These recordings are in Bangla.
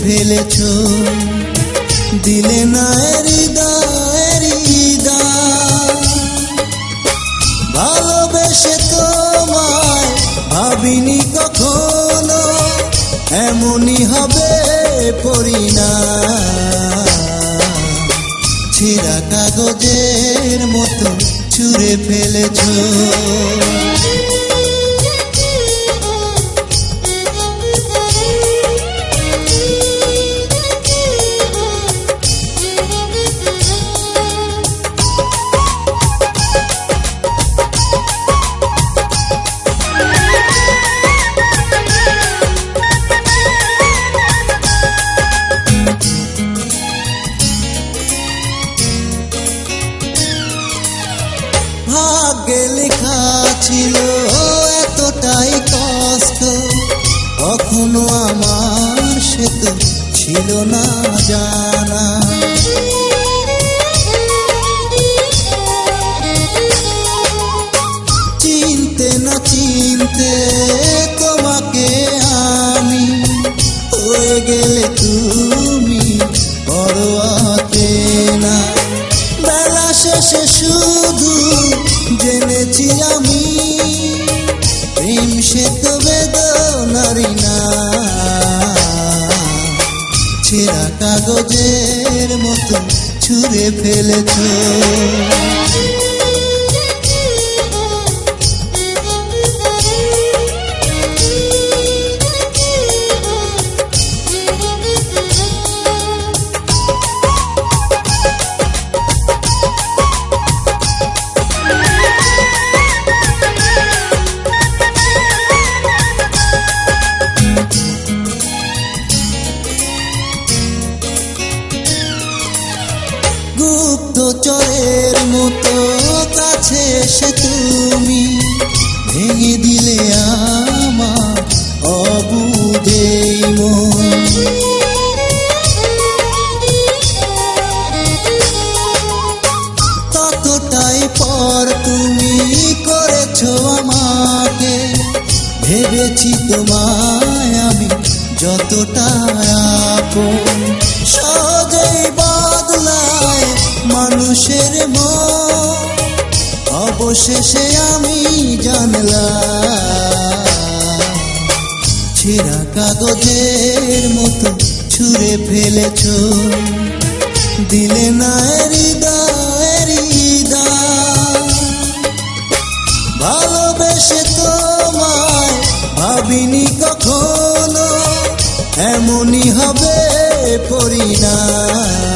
ফেলেছ, দিলে না হৃদয়ের হৃদয়। ভালোবেসে তোমায় ভাবিনি কখনো এমনই হবে পরিণাম। ছেঁড়া কাগজের মতো ছুঁড়ে ফেলেছ। ভাগ্যে লেখা ছিল এতটাই কষ্ট, কখনো আমার সে তো ছিল না জানা। চিনতে না চিনতে তোমাকে আমি হয়ে গেলে তুমি পরোয়াতে না। বেলা শেষে শুধু জেনেছি আমি প্রেম সে তো বেদনারি না। ছেঁড়া কাগজের মতো ছুঁড়ে ফেলেছ। গুপ্তচরের মতো কাছে এসে তুমি ভেঙে দিলে আমার অবুঝেই মন। ততটাই পর তুমি করেছো আমাকে, ভেবেছি তোমায় আমি যতটা আপন। সহজেই বদলায় মানুষের মন, অবশেষে আমি জানলাম ছেঁড়া কাগজের মতো ছুঁড়ে ফেলেছ, দিলে না হৃদয়ের হৃদয়। ভালোবেসে তোমায় ভাবিনি কখনো এমনই হবে পরিণাম।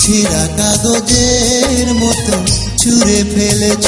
ছেঁড়া কাগজের মতো ছুঁড়ে ফেলেছ।